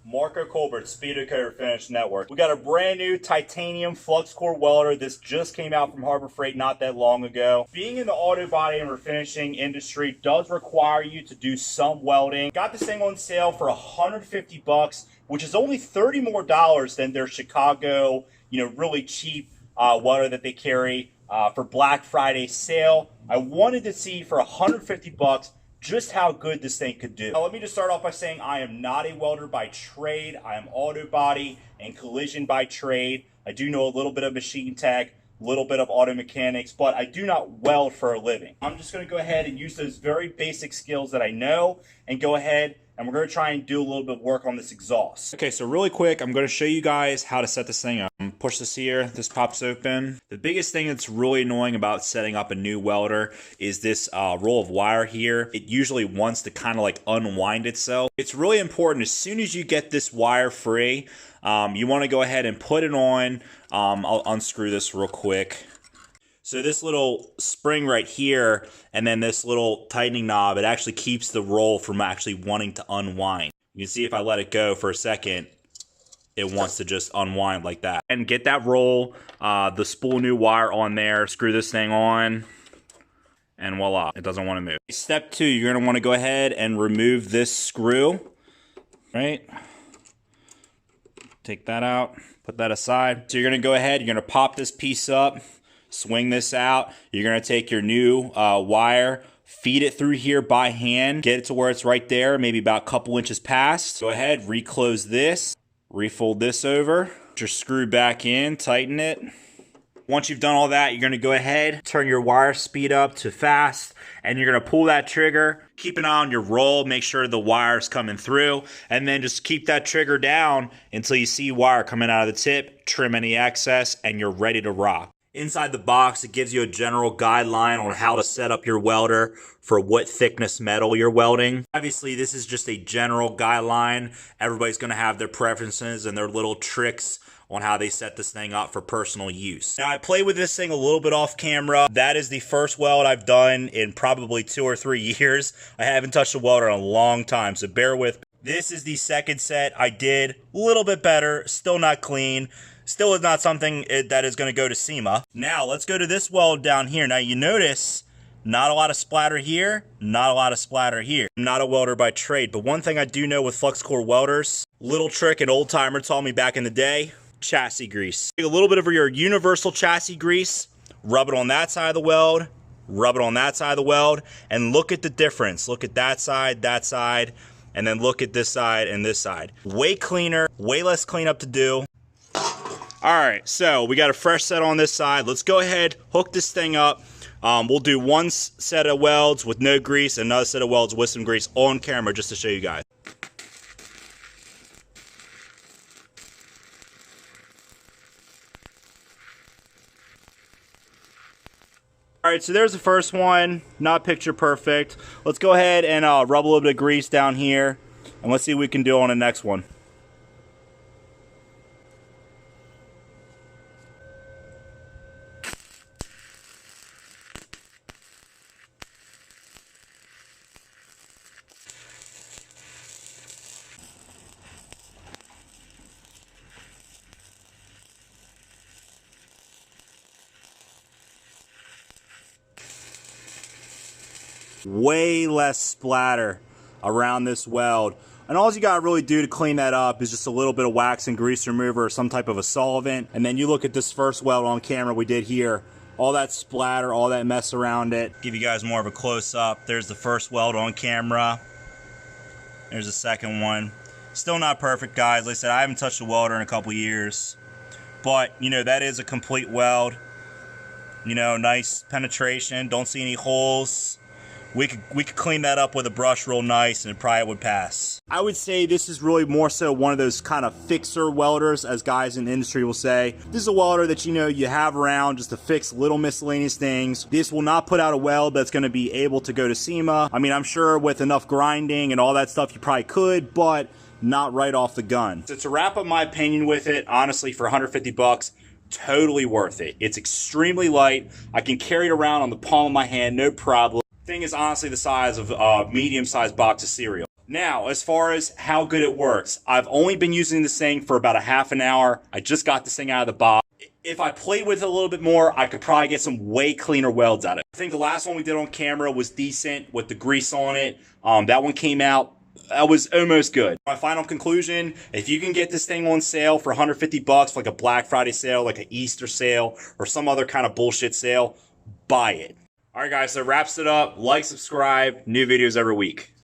Marco Colbert, Speedo Coder Finish Network. We got a brand new titanium flux core welder. This just came out from Harbor Freight not that long ago. Being in the auto body and refinishing industry does require you to do some welding. Got this thing on sale for $150, which is only $30 more than their Chicago, really cheap welder that they carry for Black Friday sale. I wanted to see for $150 just how good this thing could do. Now, let me just start off by saying I am not a welder by trade. I am auto body and collision by trade. I do know a little bit of machine tech, a little bit of auto mechanics, but I do not weld for a living. I'm just going to go ahead and use those very basic skills that I know and go ahead and we're going to try and do a little bit of work on this exhaust. Okay, so really quick, I'm going to show you guys how to set this thing up. Push this here, this pops open. The biggest thing that's really annoying about setting up a new welder is this roll of wire here. It usually wants to kind of like unwind itself. It's really important as soon as you get this wire free, you want to go ahead and put it on. I'll unscrew this real quick. So this little spring right here, and then this little tightening knob, it actually keeps the roll from actually wanting to unwind. You can see if I let it go for a second, it wants to just unwind like that. And get that roll, the spool new wire on there, screw this thing on, and voila, it doesn't want to move. Step 2, you're going to want to go ahead and remove this screw, right? Take that out, put that aside. So you're going to go ahead, you're going to pop this piece up, swing this out. You're going to take your new wire, feed it through here by hand, get it to where it's right there, maybe about a couple inches past. Go ahead, reclose this, refold this over, put your screw back in, tighten it. Once you've done all that, you're going to go ahead, turn your wire speed up to fast, and you're going to pull that trigger. Keep an eye on your roll, make sure the wire's coming through, and then just keep that trigger down until you see wire coming out of the tip, trim any excess, and you're ready to rock. Inside the box, it gives you a general guideline on how to set up your welder for what thickness metal you're welding. Obviously, this is just a general guideline. Everybody's going to have their preferences and their little tricks on how they set this thing up for personal use. Now, I play with this thing a little bit off camera. That is the first weld I've done in probably 2 or 3 years. I haven't touched a welder in a long time, so bear with me. This is the second set I did. A little bit better, still not clean. Still is not something that is going to go to SEMA. Now, let's go to this weld down here. Now, you notice not a lot of splatter here, not a lot of splatter here. I'm not a welder by trade, but one thing I do know with flux core welders, little trick an old timer taught me back in the day, chassis grease. Take a little bit of your universal chassis grease, rub it on that side of the weld, rub it on that side of the weld, and look at the difference. Look at that side, and then look at this side and this side. Way cleaner, way less cleanup to do. All right, so we got a fresh set on this side. Let's go ahead, hook this thing up. We'll do one set of welds with no grease, another set of welds with some grease on camera just to show you guys. All right, so there's the first one, not picture perfect. Let's go ahead and rub a little bit of grease down here, and let's see what we can do on the next one. Way less splatter around this weld, and all you gotta really do to clean that up is just a little bit of wax and grease remover or some type of a solvent. And then you look at this first weld on camera we did here, all that splatter, all that mess around it. Give you guys more of a close-up. There's the first weld on camera, there's the second one. Still not perfect, guys. Like I said, I haven't touched a welder in a couple years, but that is a complete weld. Nice penetration, don't see any holes. We could clean that up with a brush real nice and it probably would pass. I would say this is really more so one of those kind of fixer welders, as guys in the industry will say. This is a welder that you have around just to fix little miscellaneous things. This will not put out a weld that's going to be able to go to SEMA. I mean, I'm sure with enough grinding and all that stuff you probably could, but not right off the gun. So to wrap up my opinion with it, honestly, for $150, totally worth it. It's extremely light. I can carry it around on the palm of my hand, no problem. Thing is honestly the size of a medium-sized box of cereal. Now, as far as how good it works, I've only been using this thing for about a half an hour. I just got this thing out of the box. If I played with it a little bit more, I could probably get some way cleaner welds out of it. I think the last one we did on camera was decent with the grease on it. That one came out, that was almost good. My final conclusion, if you can get this thing on sale for 150 bucks, like a Black Friday sale, like an Easter sale, or some other kind of bullshit sale, buy it. All right, guys, so that wraps it up. Like, subscribe, new videos every week.